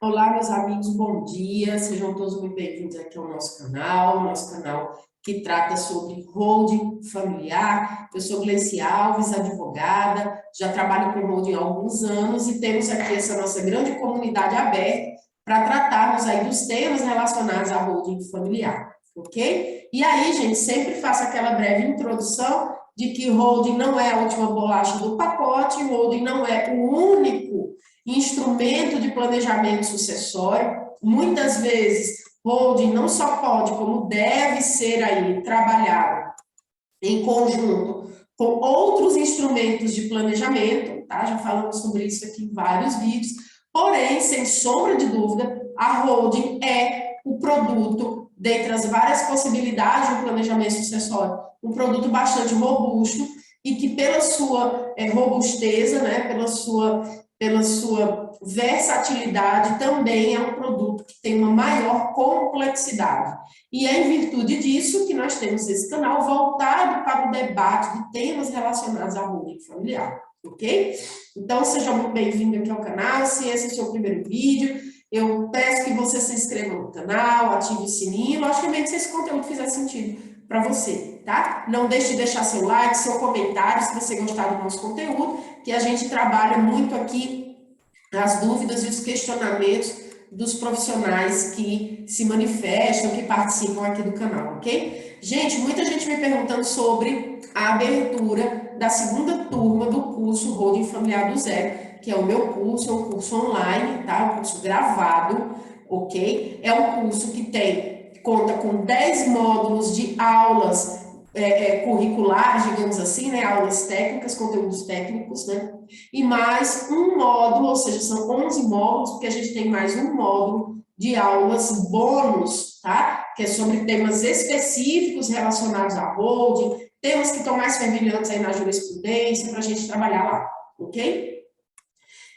Olá, meus amigos, bom dia. Sejam todos muito bem-vindos aqui ao nosso canal que trata sobre holding familiar. Eu sou Gleice Alves, advogada, já trabalho com holding há alguns anos e temos aqui essa nossa grande comunidade aberta para tratarmos aí dos temas relacionados à holding familiar, ok? E aí, gente, sempre faço aquela breve introdução de que holding não é a última bolacha do pacote, holding não é o único instrumento de planejamento sucessório. Muitas vezes, holding não só pode, como deve ser aí trabalhado em conjunto com outros instrumentos de planejamento, tá? Já falamos sobre isso aqui em vários vídeos. Porém, sem sombra de dúvida, a holding é o produto, dentre as várias possibilidades de um planejamento sucessório, um produto bastante robusto e que pela sua robusteza, né, pela sua versatilidade, também é um produto que tem uma maior complexidade. E é em virtude disso que nós temos esse canal voltado para o debate de temas relacionados à holding familiar, ok? Então, seja muito bem-vindo aqui ao canal. Se esse é o seu primeiro vídeo, eu peço que você se inscreva no canal, ative o sininho, logicamente se esse conteúdo fizer sentido para você, tá? Não deixe de deixar seu like, seu comentário, se você gostar do nosso conteúdo, que a gente trabalha muito aqui as dúvidas e os questionamentos dos profissionais que se manifestam, que participam aqui do canal, ok? Gente, muita gente me perguntando sobre a abertura da segunda turma do curso Holding Familiar do Zero, que é o meu curso, é um curso online, tá? Um curso gravado, ok? É um curso que conta com 10 módulos de aulas curriculares, digamos assim, né? Aulas técnicas, conteúdos técnicos, né? E mais um módulo, ou seja, são 11 módulos, porque a gente tem mais um módulo de aulas bônus, tá? Que é sobre temas específicos relacionados à holding, temas que estão mais fervilhantes aí na jurisprudência, para a gente trabalhar lá, ok?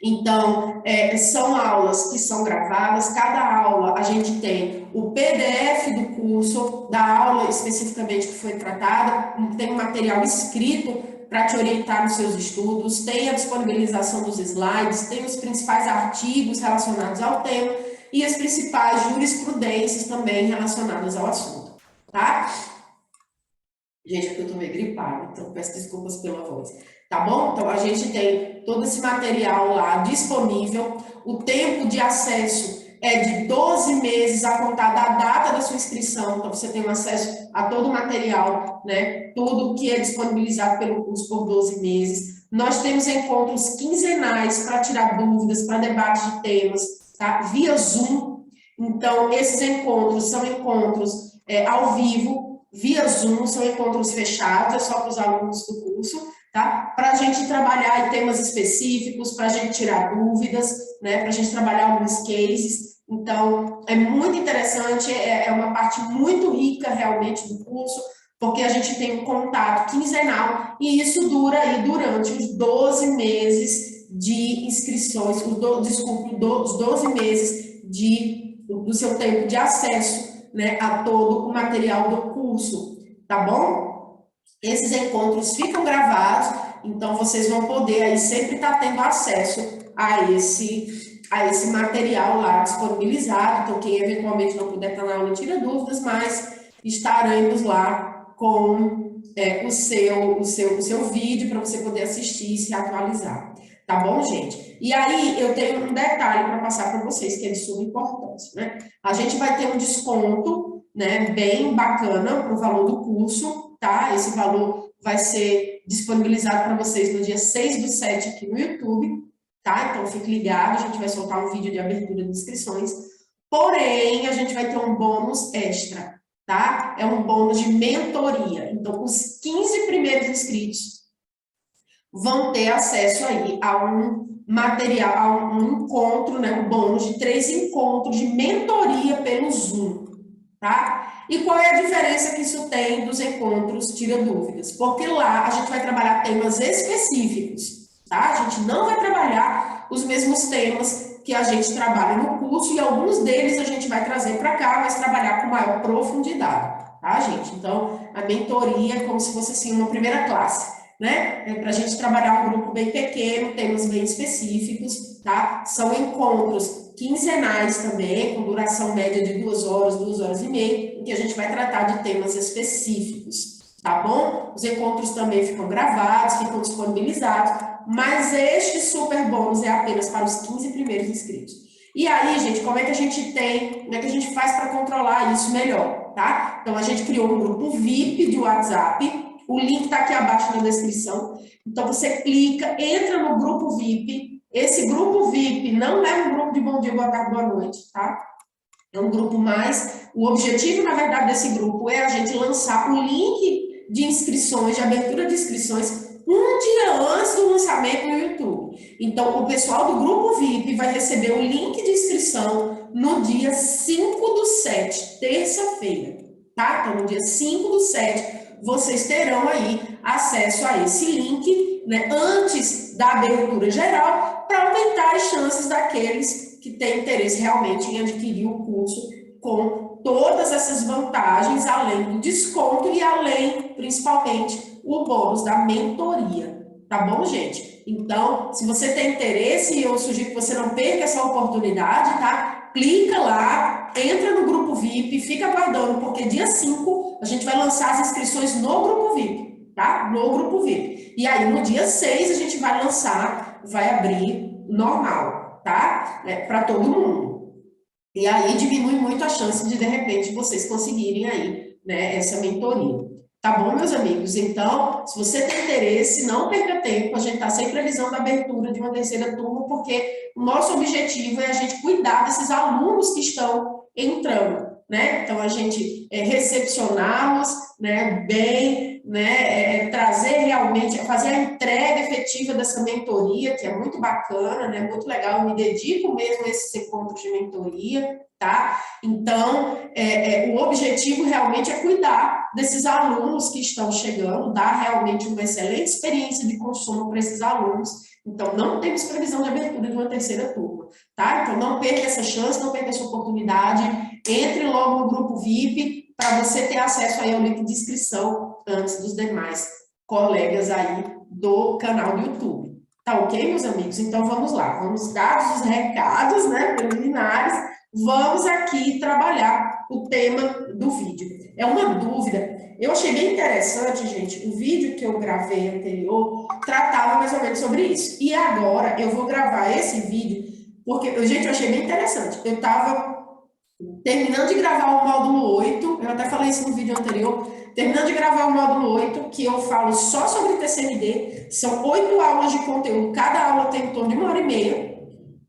Então, são aulas que são gravadas, cada aula a gente tem o PDF do curso, da aula especificamente que foi tratada, tem um material escrito para te orientar nos seus estudos, tem a disponibilização dos slides, tem os principais artigos relacionados ao tema e as principais jurisprudências também relacionadas ao assunto, tá? Gente, é que eu tô meio gripada, então peço desculpas pela voz. Tá bom? Então, a gente tem todo esse material lá disponível. O tempo de acesso é de 12 meses a contar da data da sua inscrição. Então, você tem acesso a todo o material, né? Tudo que é disponibilizado pelo curso por 12 meses. Nós temos encontros quinzenais para tirar dúvidas, para debate de temas, tá? Via Zoom. Então, esses encontros são encontros ao vivo, via Zoom, são encontros fechados, é só para os alunos do curso, tá? Para a gente trabalhar em temas específicos, para a gente tirar dúvidas, né? Para a gente trabalhar alguns cases. Então, é muito interessante, é uma parte muito rica realmente do curso, porque a gente tem um contato quinzenal e isso dura aí durante os 12 meses de inscrições, os 12 meses do seu tempo de acesso, né, a todo o material do curso, tá bom? Esses encontros ficam gravados, então vocês vão poder aí sempre estar tendo acesso a esse material lá disponibilizado. Então, quem eventualmente não puder estar na aula, tira dúvidas, mas estaremos lá com o seu vídeo para você poder assistir e se atualizar. Tá bom, gente? E aí, eu tenho um detalhe para passar para vocês, que é de suma importância, né? A gente vai ter um desconto, né, bem bacana para o valor do curso, tá? Esse valor vai ser disponibilizado para vocês no dia 6/7 aqui no YouTube, tá? Então, fique ligado, a gente vai soltar um vídeo de abertura de inscrições. Porém, a gente vai ter um bônus extra, tá? É um bônus de mentoria. Então, os 15 primeiros inscritos vão ter acesso aí a um material, a um encontro, né, um bônus de 3 encontros de mentoria pelo Zoom, tá? E qual é a diferença que isso tem dos encontros Tira Dúvidas? Porque lá a gente vai trabalhar temas específicos, tá? A gente não vai trabalhar os mesmos temas que a gente trabalha no curso e alguns deles a gente vai trazer para cá, mas trabalhar com maior profundidade, tá, gente? Então, a mentoria é como se fosse assim uma primeira classe, né? Para a gente trabalhar um grupo bem pequeno, temas bem específicos, tá? São encontros quinzenais também, com duração média de 2 horas e meia, em que a gente vai tratar de temas específicos, tá bom? Os encontros também ficam gravados, ficam disponibilizados, mas este super bônus é apenas para os 15 primeiros inscritos. E aí, gente, como é que a gente faz para controlar isso melhor, tá? Então, a gente criou um grupo VIP de WhatsApp, o link está aqui abaixo na descrição. Então, você clica, entra no grupo VIP. Esse grupo VIP não é um grupo de bom dia, boa tarde, boa noite, tá? É um grupo mais... O objetivo, na verdade, desse grupo é a gente lançar o link de inscrições, de abertura de inscrições, um dia antes do lançamento no YouTube. Então, o pessoal do grupo VIP vai receber o link de inscrição no dia 5/7, terça-feira, tá? Então, no dia 5/7, vocês terão aí acesso a esse link, né, antes da abertura geral, para aumentar as chances daqueles que têm interesse realmente em adquirir o curso com todas essas vantagens, além do desconto e além, principalmente, o bônus da mentoria. Tá bom, gente? Então, se você tem interesse, eu sugiro que você não perca essa oportunidade, tá? Clica lá, entra no grupo VIP, fica aguardando, porque dia 5 a gente vai lançar as inscrições no grupo VIP, tá? No grupo VIP. E aí, no dia 6, a gente vai lançar, vai abrir normal, tá? Para todo mundo. E aí diminui muito a chance de repente, vocês conseguirem aí, né, essa mentoria. Tá bom, meus amigos? Então, se você tem interesse, não perca tempo, a gente está sem previsão da abertura de uma terceira turma, porque o nosso objetivo é a gente cuidar desses alunos que estão entrando, né? Então, a gente recepcioná-los, né, bem, né, trazer realmente, fazer a entrega efetiva dessa mentoria, que é muito bacana, né, muito legal, eu me dedico mesmo a esses encontros de mentoria, tá? Então, o objetivo realmente é cuidar desses alunos que estão chegando, dar realmente uma excelente experiência de consumo para esses alunos. Então, não temos previsão de abertura de uma terceira turma, tá? Então, não perca essa chance, não perca essa oportunidade, entre logo no grupo VIP para você ter acesso aí ao link de inscrição antes dos demais colegas aí do canal do YouTube. Tá ok, meus amigos? Então, vamos lá. Vamos dar os recados, né, preliminares. Vamos aqui trabalhar o tema do vídeo. É uma dúvida. Eu achei bem interessante, gente, o vídeo que eu gravei anterior tratava mais ou menos sobre isso. E agora eu vou gravar esse vídeo, porque, gente, eu achei bem interessante. Eu estava terminando de gravar o módulo 8, eu até falei isso no vídeo anterior, terminando de gravar o módulo 8, que eu falo só sobre TCMD, são 8 aulas de conteúdo, cada aula tem em torno de 1h30,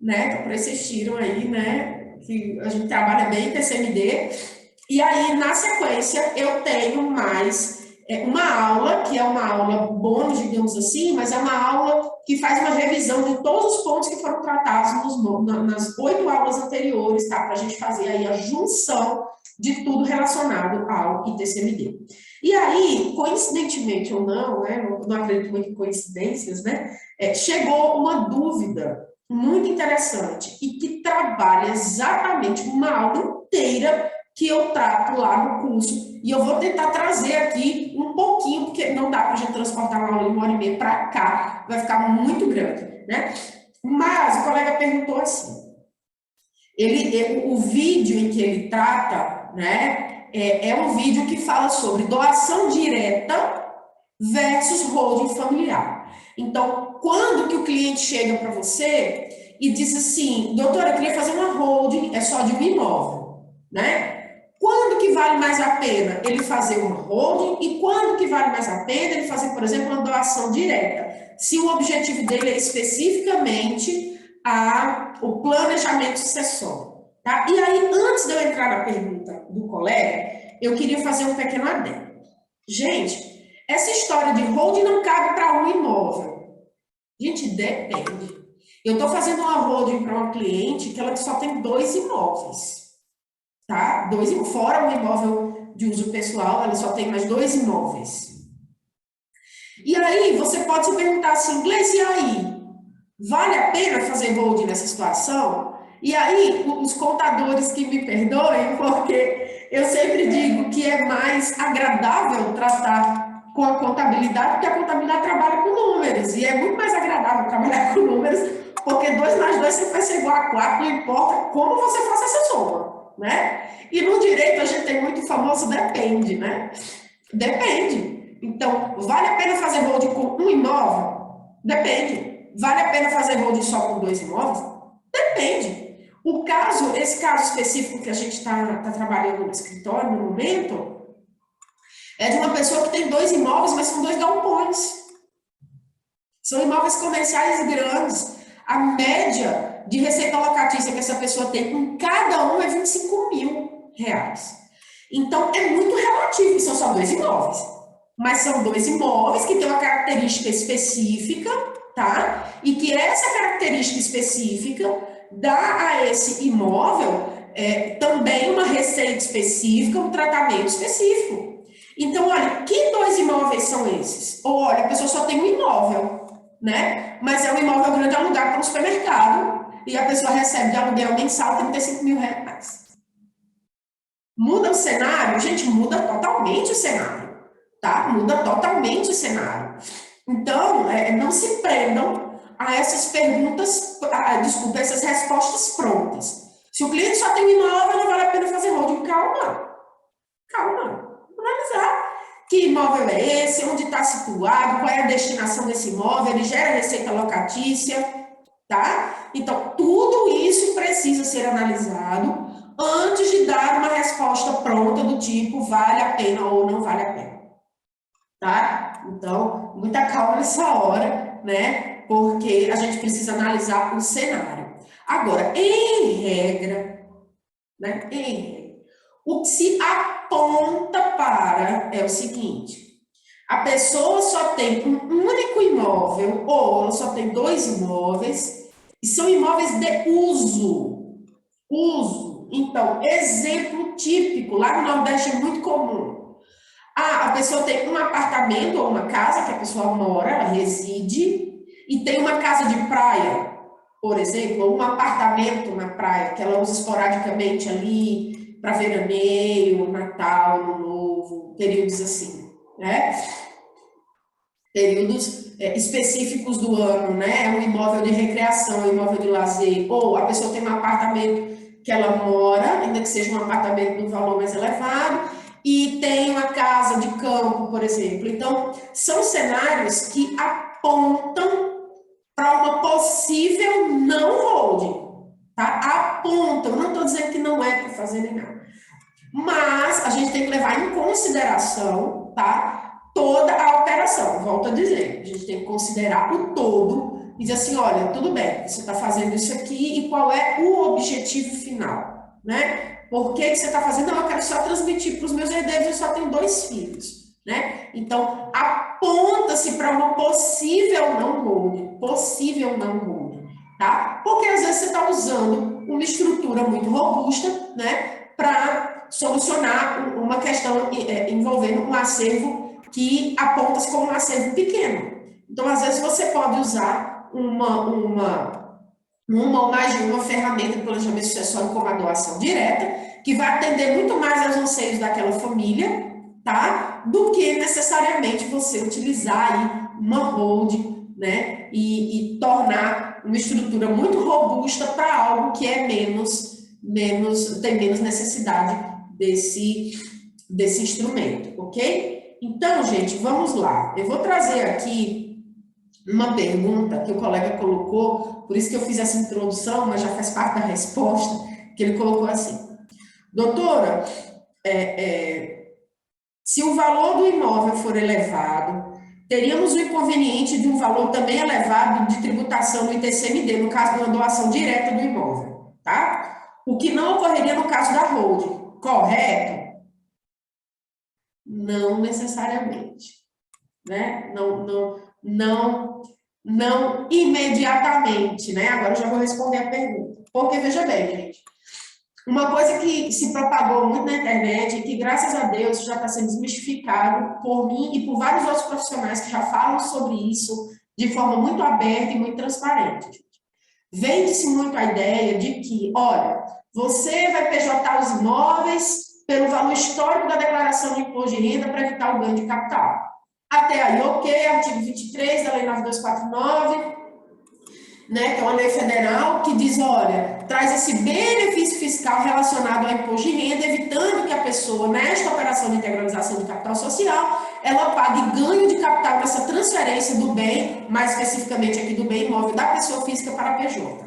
né? Então, para vocês tiram aí, né? Que a gente trabalha bem TCMD. E aí, na sequência, eu tenho mais uma aula, que é uma aula bônus, digamos assim, mas é uma aula que faz uma revisão de todos os pontos que foram tratados nas 8 aulas anteriores, tá? Para a gente fazer aí a junção de tudo relacionado ao ITCMD. E aí, coincidentemente ou não, né? Não acredito muito em coincidências, né? Chegou uma dúvida muito interessante e que trabalha exatamente uma aula inteira que eu trato lá no curso, e eu vou tentar trazer aqui um pouquinho, porque não dá para a gente transportar uma aula de 1h30 para cá, vai ficar muito grande, né? Mas o colega perguntou assim, o vídeo em que ele trata, né, é um vídeo que fala sobre doação direta versus holding familiar. Então, quando que o cliente chega para você e diz assim, doutora, eu queria fazer uma holding, é só de um imóvel, né? Quando que vale mais a pena ele fazer uma holding e quando que vale mais a pena ele fazer, por exemplo, uma doação direta? Se o objetivo dele é especificamente o planejamento sucessório, tá? E aí, antes de eu entrar na pergunta do colega, eu queria fazer um pequeno adendo. Gente, essa história de holding não cabe para um imóvel. Gente, depende. Eu estou fazendo uma holding para uma cliente que ela só tem 2 imóveis. Tá? Fora o imóvel de uso pessoal, ela só tem mais 2 imóveis. E aí, você pode se perguntar assim, Gleice, e aí? Vale a pena fazer holding nessa situação? E aí, os contadores que me perdoem, porque eu sempre digo que é mais agradável tratar com a contabilidade, porque a contabilidade trabalha com números, e é muito mais agradável trabalhar com números, porque 2 mais 2 sempre vai ser igual a 4, não importa como você faça essa soma, né? E no direito a gente tem muito famoso depende, né? Depende. Então, vale a pena fazer holding com um imóvel? Depende. Vale a pena fazer holding só com 2 imóveis? Depende. Esse caso específico que a gente está trabalhando no escritório no momento, é de uma pessoa que tem 2 imóveis, mas são 2 galpões. São imóveis comerciais grandes. A média de receita locatícia que essa pessoa tem em cada um é R$ 25.000. Então, é muito relativo, são só 2 imóveis. Mas são 2 imóveis que têm uma característica específica, tá? E que essa característica específica dá a esse imóvel também uma receita específica, um tratamento específico. Então, olha, que 2 imóveis são esses? Ou, olha, a pessoa só tem um imóvel, né? Mas é um imóvel grande alugado para um supermercado e a pessoa recebe de aluguel mensal R$ 35.000. Muda o cenário? Gente, muda totalmente o cenário, tá? Muda totalmente o cenário. Então, não se prendam a essas perguntas, desculpa, essas respostas prontas. Se o cliente só tem um imóvel, não vale a pena fazer holding. Calma. Analisar que imóvel é esse, onde está situado, qual é a destinação desse imóvel, ele gera receita locatícia, tá? Então, tudo isso precisa ser analisado antes de dar uma resposta pronta do tipo vale a pena ou não vale a pena, tá? Então, muita calma nessa hora, né? Porque a gente precisa analisar o cenário. Agora, em regra, né? O que se aponta para é o seguinte: a pessoa só tem um único imóvel ou ela só tem 2 imóveis e são imóveis de uso. Então, exemplo típico, lá no Nordeste é muito comum. A pessoa tem um apartamento ou uma casa que a pessoa mora, ela reside, e tem uma casa de praia, por exemplo, ou um apartamento na praia que ela usa esporadicamente ali para veraneio, Natal, Ano Novo, períodos assim, né? Períodos específicos do ano, né? Um imóvel de recreação, um imóvel de lazer, ou a pessoa tem um apartamento que ela mora, ainda que seja um apartamento de um valor mais elevado, e tem uma casa de campo, por exemplo. Então, são cenários que apontam para uma possível não holding, tá? Apontam, não estou dizendo que não é para fazer nem nada. Mas a gente tem que levar em consideração, tá? Toda a operação, volto a dizer, a gente tem que considerar o todo e dizer assim, olha, tudo bem, você está fazendo isso aqui e qual é o objetivo final, né? Por que você está fazendo? Não, eu quero só transmitir para os meus herdeiros, eu só tenho 2 filhos, né? Então, aponta-se para uma possível não holding, tá? Porque às vezes você está usando uma estrutura muito robusta, né? Para solucionar uma questão envolvendo um acervo que aponta-se como um acervo pequeno. Então, às vezes, você pode usar uma ou mais de uma ferramenta de planejamento sucessório como a doação direta, que vai atender muito mais aos anseios daquela família, tá? Do que necessariamente você utilizar aí uma holding, né? E tornar uma estrutura muito robusta para algo que é tem menos necessidade desse instrumento, ok? Então, gente, vamos lá. Eu vou trazer aqui uma pergunta que o colega colocou, por isso que eu fiz essa introdução, mas já faz parte da resposta, que ele colocou assim: doutora, se o valor do imóvel for elevado, teríamos o inconveniente de um valor também elevado de tributação no ITCMD, no caso de uma doação direta do imóvel, tá? O que não ocorreria no caso da holding, correto? Não necessariamente, né? Não imediatamente, né? Agora eu já vou responder a pergunta. Porque, veja bem, gente, uma coisa que se propagou muito na internet e que, graças a Deus, já está sendo desmistificado por mim e por vários outros profissionais que já falam sobre isso de forma muito aberta e muito transparente. Vende-se muito a ideia de que, olha, você vai PJar os imóveis pelo valor histórico da declaração de imposto de renda para evitar o ganho de capital. Até aí, ok, artigo 23 da Lei 9249, né, que é uma lei federal que diz, olha, traz esse benefício fiscal relacionado ao imposto de renda, evitando que a pessoa, nesta operação de integralização de capital social, ela pague ganho de capital nessa transferência do bem, mais especificamente aqui do bem imóvel da pessoa física para a PJ.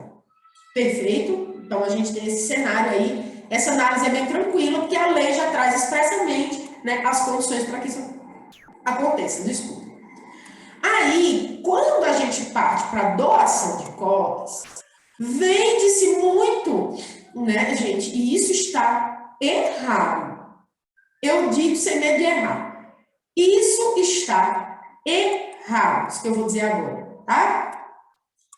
Perfeito? Então, a gente tem esse cenário aí. Essa análise é bem tranquila, porque a lei já traz expressamente, né, as condições para que isso aconteça. Desculpa. Aí, quando a gente parte para doação de cotas, vende-se muito, né, gente? E isso está errado. Eu digo sem medo de errar. Isso está errado, isso que eu vou dizer agora, tá?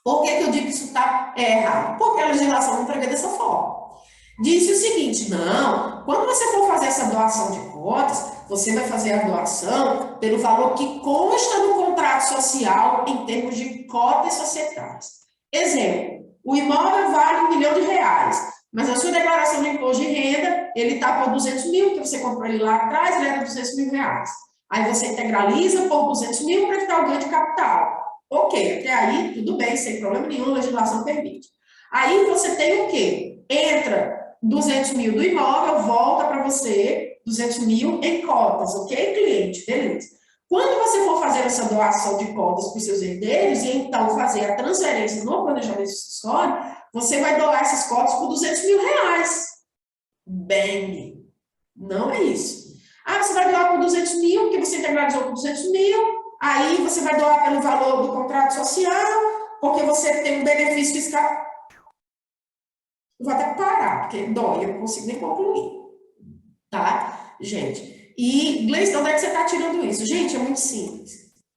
Por que eu digo que isso está errado? Porque a legislação não prevê dessa forma. Disse o seguinte, não, quando você for fazer essa doação de cotas, você vai fazer a doação pelo valor que consta no contrato social em termos de cotas societárias. Exemplo, o imóvel vale R$1 milhão, mas a sua declaração de imposto de renda, ele está por 200 mil, que você comprou ele lá atrás, ele era 200 mil reais. Aí você integraliza por 200 mil para evitar o ganho de capital. Ok, até aí, tudo bem, sem problema nenhum, a legislação permite. Aí você tem o quê? Entra 200 mil do imóvel, volta para você 200 mil em cotas, ok, cliente? Beleza. Quando você for fazer essa doação de cotas para os seus herdeiros e então fazer a transferência no planejamento sucessório, você vai doar essas cotas por 200 mil reais. Bem, não é isso. Ah, você vai doar por 200 mil, porque você integralizou por 200 mil, aí você vai doar pelo valor do contrato social, porque você tem um benefício fiscal. Eu vou até parar, porque dói, eu não consigo nem concluir. Tá, gente? E, Gleice, de onde é que você está tirando isso? Gente, é muito simples.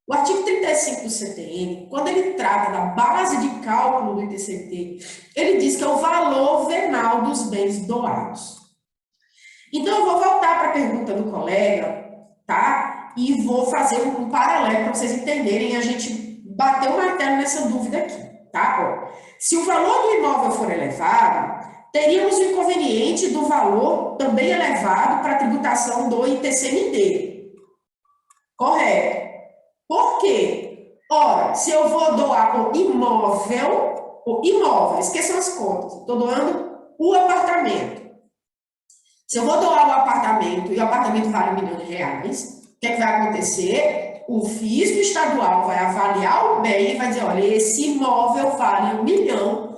O artigo 35 do CTN, quando ele trata da base de cálculo do ITCMD, ele diz que é o valor venal dos bens doados. Então, eu vou voltar para a pergunta do colega, tá? E vou fazer um paralelo para vocês entenderem, a gente bater o martelo nessa dúvida aqui, tá? Ó, se o valor do imóvel for elevado, teríamos o inconveniente do valor também elevado para a tributação do ITCMD. Correto. Por quê? Ora, se eu vou doar o imóvel, esqueçam as contas, estou doando o apartamento. Se eu vou doar o apartamento e o apartamento vale R$1 milhão, o que é que vai acontecer? O fisco estadual vai avaliar o bem e vai dizer, olha, esse imóvel vale R$1 milhão,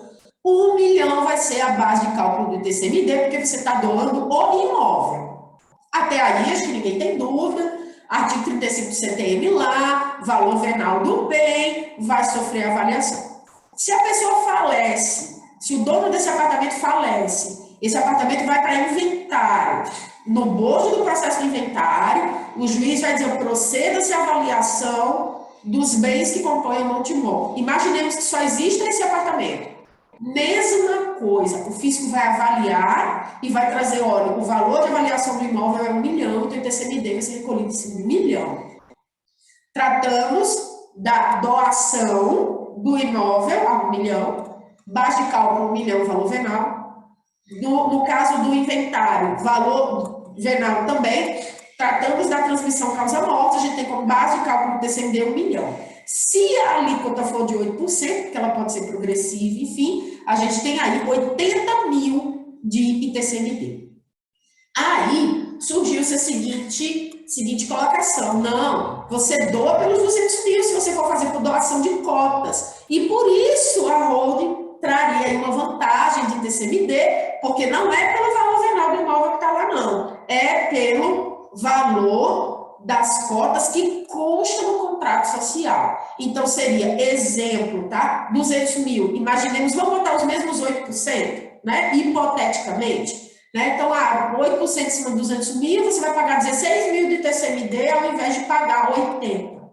R$1 milhão vai ser a base de cálculo do ITCMD, porque você está doando o imóvel. Até aí, acho que ninguém tem dúvida, artigo 35 do CTM lá, valor venal do bem, vai sofrer avaliação. Se a pessoa falece, se o dono desse apartamento falece, esse apartamento vai para inventário. No bojo do processo de inventário, o juiz vai dizer, proceda-se a avaliação dos bens que compõem o monte-imóvel. Imaginemos que só exista esse apartamento. Mesma coisa, o fisco vai avaliar e vai trazer, olha, o valor de avaliação do imóvel é R$1 milhão, então o ITCMD vai ser recolhido esse R$1 milhão. Tratamos da doação do imóvel a R$1 milhão, base de cálculo R$1 milhão, valor venal. No caso do inventário, valor venal também, tratamos da transmissão causa-morte, a gente tem como base de cálculo do ITCMD R$1 milhão. Se a alíquota for de 8%, porque ela pode ser progressiva, enfim, a gente tem aí 80 mil de ITCMD. Aí surgiu-se a seguinte colocação, não, você doa pelos 200 mil se você for fazer por doação de cotas, e por isso a holding traria aí uma vantagem de ITCMD, porque não é pelo valor venal do imóvel que está lá, não, é pelo valor das cotas que consta no contrato social. Então, seria exemplo, tá? 200 mil, imaginemos, vamos botar os mesmos 8%, né? Hipoteticamente. Né? Então, 8% em cima de 200 mil, você vai pagar 16 mil de ITCMD ao invés de pagar 80.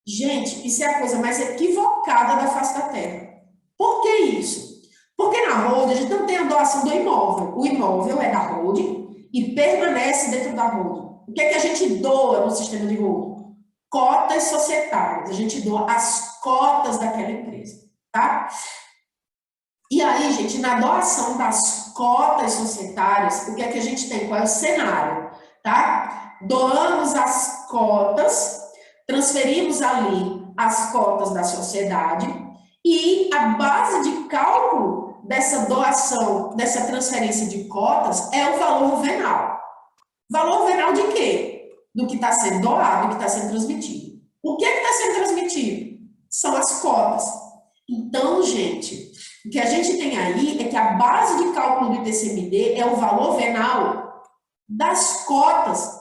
Gente, isso é a coisa mais equivocada da face da terra. Por que isso? Porque na holding a gente não tem a doação do imóvel. O imóvel é da holding e permanece dentro da holding. O que é que a gente doa no sistema de holding? Cotas societárias. A gente doa as cotas daquela empresa, tá? E aí, gente, na doação das cotas societárias, o que é que a gente tem? Qual é o cenário, tá? Doamos as cotas transferimos ali as cotas da sociedade e a base de cálculo dessa doação, dessa transferência de cotas é o valor venal. Valor venal de quê? Do que está sendo doado, do que está sendo transmitido. O que é que está sendo transmitido? São as cotas. Então, gente, o que a gente tem aí é que a base de cálculo do ITCMD é o valor venal das cotas,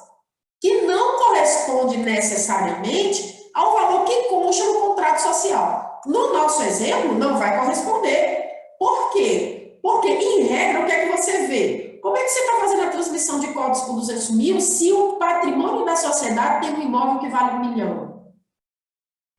que não corresponde necessariamente ao valor que consta no contrato social. No nosso exemplo, não vai corresponder. Por quê? Porque, em regra, o que é que você vê? Como é que você está fazendo a transmissão de cotas por 200 mil se o patrimônio da sociedade tem um imóvel que vale 1 milhão?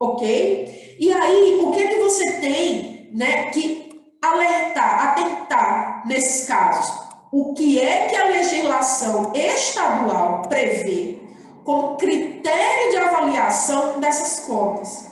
Ok? E aí, o que é que você tem, né, que alertar, atentar nesses casos? O que é que a legislação estadual prevê como critério de avaliação dessas cotas?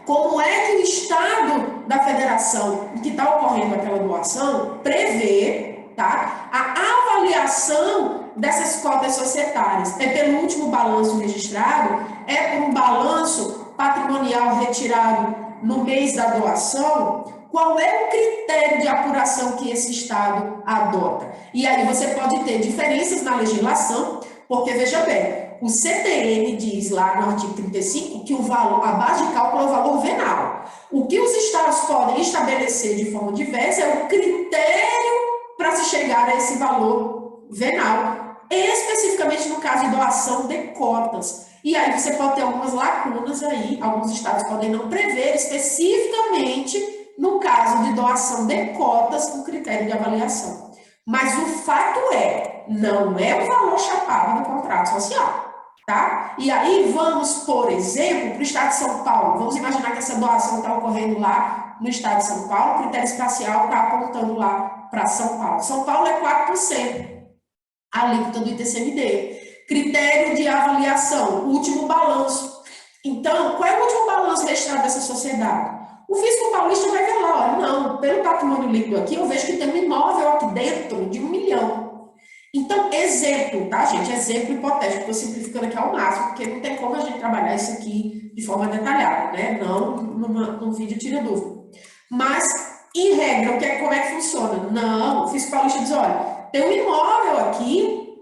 Como é que o Estado da Federação, em que está ocorrendo aquela doação, prevê, tá, a avaliação dessas cotas societárias? É pelo último balanço registrado? É por um balanço patrimonial retirado no mês da doação? Qual é o critério de apuração que esse Estado adota? E aí você pode ter diferenças na legislação, porque, veja bem, o CTN diz lá no artigo 35 que o valor, a base de cálculo é o valor venal. O que os estados podem estabelecer de forma diversa é o critério para se chegar a esse valor venal, especificamente no caso de doação de cotas. E aí você pode ter algumas lacunas aí, alguns estados podem não prever especificamente no caso de doação de cotas com critério de avaliação. Mas o fato é, não é o valor chapado do contrato social, tá? E aí vamos, por exemplo, para o estado de São Paulo. Vamos imaginar que essa doação está ocorrendo lá no estado de São Paulo, o critério espacial está apontando lá para São Paulo. São Paulo é 4%, a alíquota do ITCMD. Critério de avaliação, último balanço. Então, qual é o último balanço registrado dessa sociedade? O fisco paulista vai ver lá, olha, não, pelo patrimônio líquido aqui, eu vejo que tem um imóvel aqui dentro de 1 milhão. Então, exemplo, tá, gente? Exemplo hipotético, estou simplificando aqui ao máximo, porque não tem como a gente trabalhar isso aqui de forma detalhada, né? Não num vídeo tira dúvida. Mas, em regra, como é que funciona? Não, o fisco paulista diz, olha, tem um imóvel aqui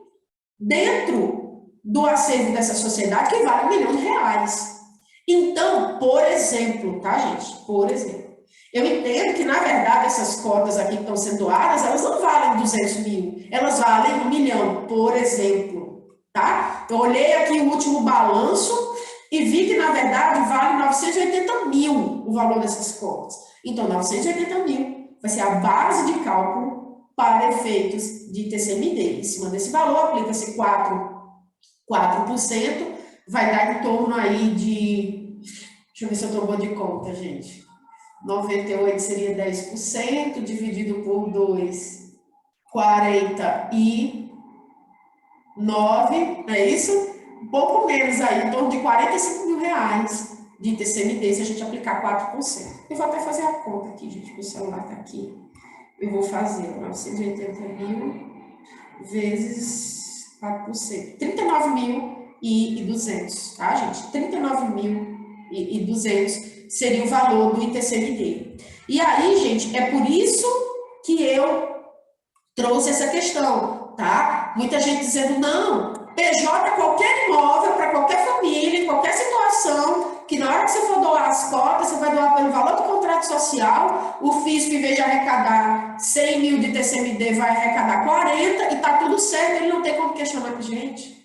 dentro do acervo dessa sociedade que vale 1 milhão de reais. Então, por exemplo, tá, gente? Por exemplo, eu entendo que, na verdade, essas cotas aqui que estão sendo doadas, elas não valem 200 mil, elas valem 1 milhão, por exemplo, tá? Eu olhei aqui o último balanço e vi que, na verdade, vale 980 mil o valor dessas cotas. Então, 980 mil vai ser a base de cálculo para efeitos de ITCMD. Em cima desse valor, aplica-se 4%, vai dar em torno aí de, deixa eu ver se eu estou boa de conta, gente, 98 seria 10%, dividido por 2, 49, não é isso? Um pouco menos aí, em torno de 45 mil reais de ITCMD, se a gente aplicar 4%. Eu vou até fazer a conta aqui, gente, porque o celular está aqui. Eu vou fazer 980 mil vezes 4%, 39.200, tá, gente? 39.200 seria o valor do ITCMD. E aí, gente, é por isso que eu trouxe essa questão, tá? Muita gente dizendo, não, PJ é qualquer imóvel, para qualquer família, em qualquer situação, que na hora que você for doar as cotas, você vai doar pelo valor do contrato social, o fisco, em vez de arrecadar 100 mil de ITCMD, vai arrecadar 40, e tá tudo certo, ele não tem como questionar com a gente.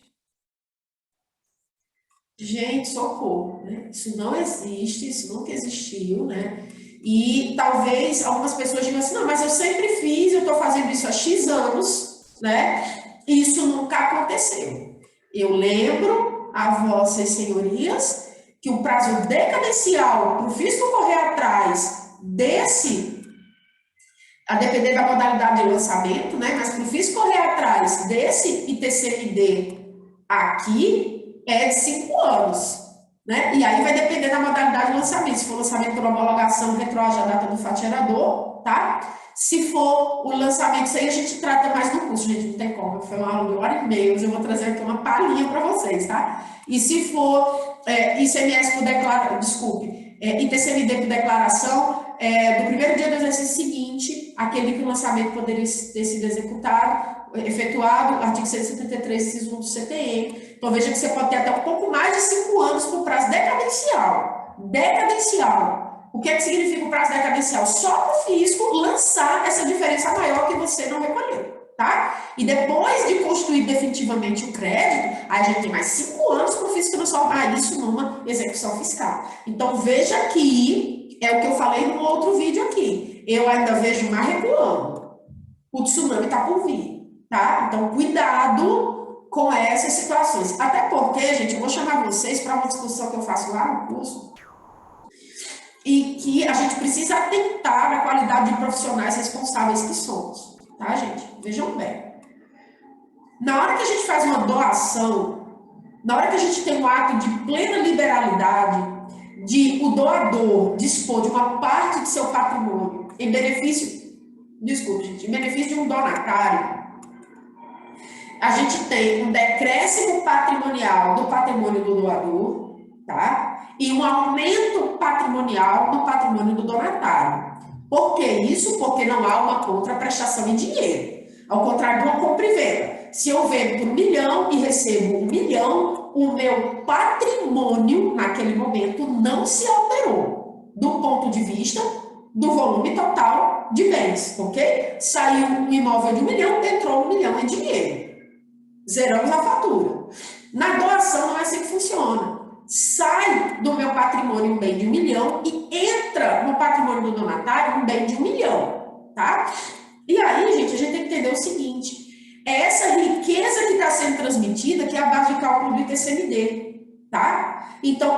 Gente, socorro, né? Isso não existe, isso nunca existiu, né? E talvez algumas pessoas digam assim, não, mas eu sempre fiz, eu estou fazendo isso há X anos, né? Isso nunca aconteceu. Eu lembro a vossas senhorias que o prazo decadencial para o fisco correr atrás desse, a depender da modalidade de lançamento, né? Mas para o fisco correr atrás desse ITCMD aqui é de 5 anos. Né? E aí vai depender da modalidade de lançamento. Se for lançamento por homologação, retroage a data do fatiador, tá? Se for o lançamento, isso aí a gente trata mais no curso, gente, não tem como, foi uma aula de 1 hora e meia, mas eu vou trazer aqui uma palhinha para vocês, tá? E se for ICMS por declaração, desculpe, ITCMD por declaração, do primeiro dia do exercício seguinte, aquele que o lançamento poderia ter sido efetuado, artigo 173, inciso 1 do CTN. Então, veja que você pode ter até um pouco mais de 5 anos por prazo decadencial. Decadencial. O que é que significa o prazo decadencial? Só o fisco lançar essa diferença maior que você não recolheu, tá? E depois de constituir definitivamente o crédito, aí a gente tem mais 5 anos para o fisco transformar isso numa execução fiscal. Então, veja que é o que eu falei no outro vídeo aqui. Eu ainda vejo o mar recuando. O tsunami está por vir, tá? Então, cuidado com essas situações. Até porque, gente, eu vou chamar vocês para uma discussão que eu faço lá no curso, e que a gente precisa atentar na qualidade de profissionais responsáveis que somos, tá, gente? Vejam bem. Na hora que a gente faz uma doação, na hora que a gente tem um ato de plena liberalidade, de o doador dispor de uma parte de seu patrimônio em benefício, desculpe, gente, em benefício de um donatário, a gente tem um decréscimo patrimonial do patrimônio do doador, tá? E um aumento patrimonial no patrimônio do donatário. Por que isso? Porque não há uma contraprestação em dinheiro. Ao contrário de uma compra e venda. Se eu vendo por 1 milhão e recebo 1 milhão, o meu patrimônio, naquele momento, não se alterou. Do ponto de vista do volume total de bens, ok? Saiu um imóvel de 1 milhão, entrou 1 milhão em dinheiro. Zeramos a fatura. Na doação não é assim que funciona. Sai do meu patrimônio um bem de 1 milhão e entra no patrimônio do donatário um bem de 1 milhão, tá? E aí, gente, a gente tem que entender o seguinte, é essa riqueza que está sendo transmitida que é a base de cálculo do ITCMD, tá? Então,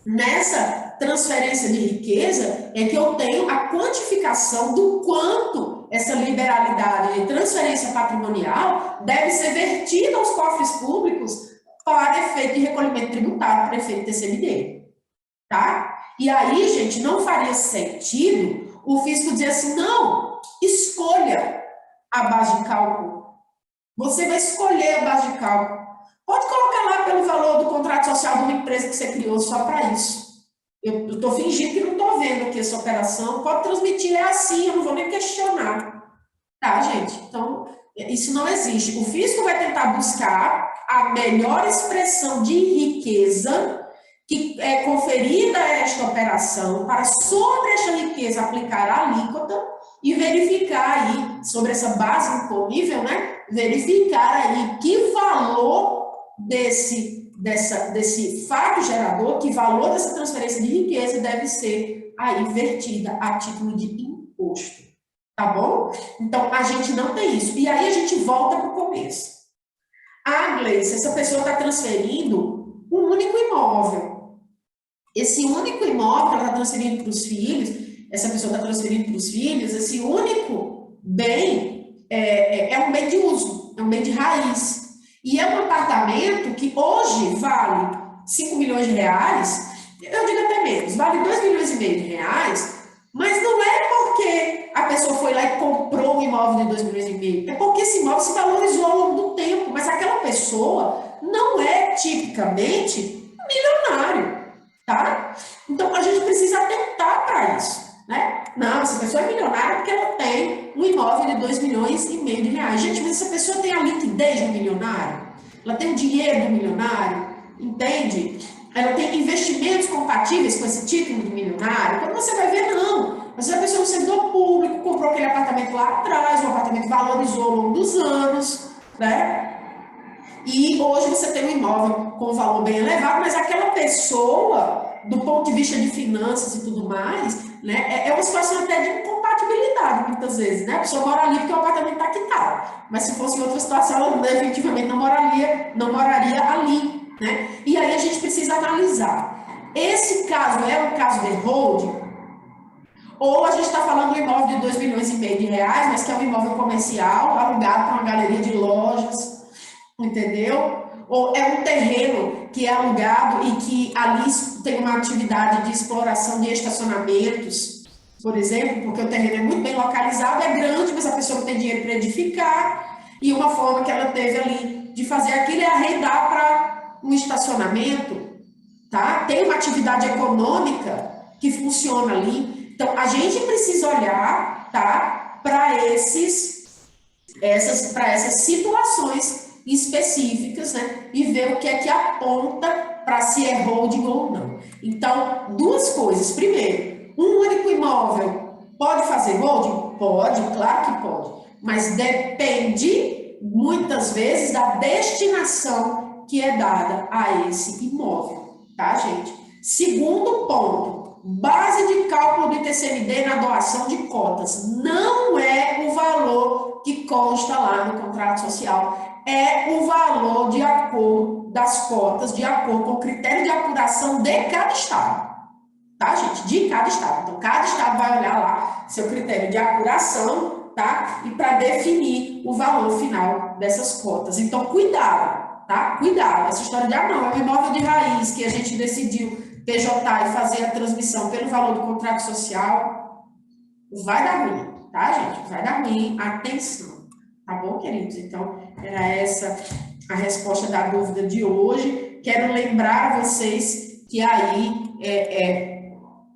nessa transferência de riqueza é que eu tenho a quantificação do quanto essa liberalidade de transferência patrimonial deve ser vertida aos cofres públicos para efeito de recolhimento tributário, para efeito TCMD, tá? E aí, gente, não faria sentido o fisco dizer assim, não, escolha a base de cálculo. Você vai escolher a base de cálculo. Pode colocar lá pelo valor do contrato social de uma empresa que você criou só para isso. Eu estou fingindo que não estou vendo aqui essa operação, pode transmitir, é assim, eu não vou nem questionar. Tá, gente? Então, isso não existe. O fisco vai tentar buscar a melhor expressão de riqueza que é conferida a esta operação para, sobre esta riqueza, aplicar a alíquota e verificar aí, sobre essa base imponível, né? Verificar aí que valor desse fato gerador, que valor dessa transferência de riqueza deve ser aí vertida a título de imposto. Tá bom? Então, a gente não tem isso. E aí a gente volta para o começo. Gleice, essa pessoa está transferindo um único imóvel. Esse único imóvel que ela está transferindo para os filhos, essa pessoa está transferindo para os filhos, esse único bem é um bem de uso, é um bem de raiz. E é um apartamento que hoje vale 5 milhões de reais, eu digo até menos, vale 2 milhões e meio de reais, mas não é porque a pessoa foi lá e comprou um imóvel de 2 milhões e meio, é porque esse imóvel se valorizou ao longo do tempo, mas aquela pessoa não é tipicamente milionário, tá? Então, a gente precisa atentar para isso, né? Não, essa pessoa é milionária porque ela tem um imóvel de 2 milhões e meio de reais. Gente, mas essa pessoa tem a liquidez do milionário? Ela tem o dinheiro do milionário? Entende? Ela tem investimentos compatíveis com esse título de milionário? Quando você vai ver, não. Mas a pessoa é um servidor público, comprou aquele apartamento lá atrás, o apartamento valorizou ao longo dos anos, né? E hoje você tem um imóvel com um valor bem elevado, mas aquela pessoa, do ponto de vista de finanças e tudo mais, né, é uma situação até de incompatibilidade, muitas vezes, né? A pessoa mora ali porque o apartamento está quitado, mas se fosse em outra situação, ela definitivamente não moraria ali, né? E aí a gente precisa analisar. Esse caso é um caso de holding? Ou a gente está falando de um imóvel de 2 milhões e meio de reais, mas que é um imóvel comercial, alugado para uma galeria de lojas, entendeu? Ou é um terreno que é alugado e que ali tem uma atividade de exploração de estacionamentos, por exemplo, porque o terreno é muito bem localizado, é grande, mas a pessoa não tem dinheiro para edificar, e uma forma que ela teve ali de fazer aquilo é arrendar para um estacionamento, tá? Tem uma atividade econômica que funciona ali. Então, a gente precisa olhar, tá? Para essas situações específicas, né? E ver o que é que aponta para se é holding ou não. Então, duas coisas. Primeiro, um único imóvel pode fazer holding? Pode, claro que pode. Mas depende, muitas vezes, da destinação que é dada a esse imóvel, tá, gente? Segundo ponto, base de cálculo do ITCMD na doação de cotas. Não é o valor que consta lá no contrato social, é o valor de acordo das cotas, de acordo com o critério de apuração de cada estado. Tá, gente? De cada estado. Então, cada estado vai olhar lá seu critério de apuração, tá? E para definir o valor final dessas cotas. Então, cuidado, tá? Cuidado. Essa história de, não, é um imóvel de raiz que a gente decidiu PJ e fazer a transmissão pelo valor do contrato social, vai dar ruim, tá, gente? Vai dar ruim. Atenção. Tá bom, queridos? Então, era essa a resposta da dúvida de hoje. Quero lembrar a vocês que aí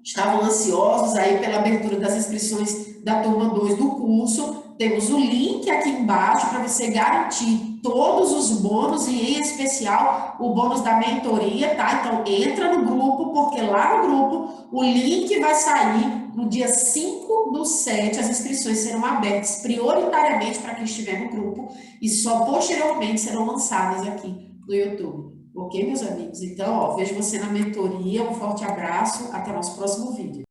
estavam ansiosos aí pela abertura das inscrições da turma 2 do curso. Temos o link aqui embaixo para você garantir todos os bônus e, em especial, o bônus da mentoria, tá? Então, entra no grupo, porque lá no grupo o link vai sair no dia 5/7. As inscrições serão abertas prioritariamente para quem estiver no grupo e só posteriormente serão lançadas aqui no YouTube. Ok, meus amigos? Então, vejo você na mentoria. Um forte abraço. Até o nosso próximo vídeo.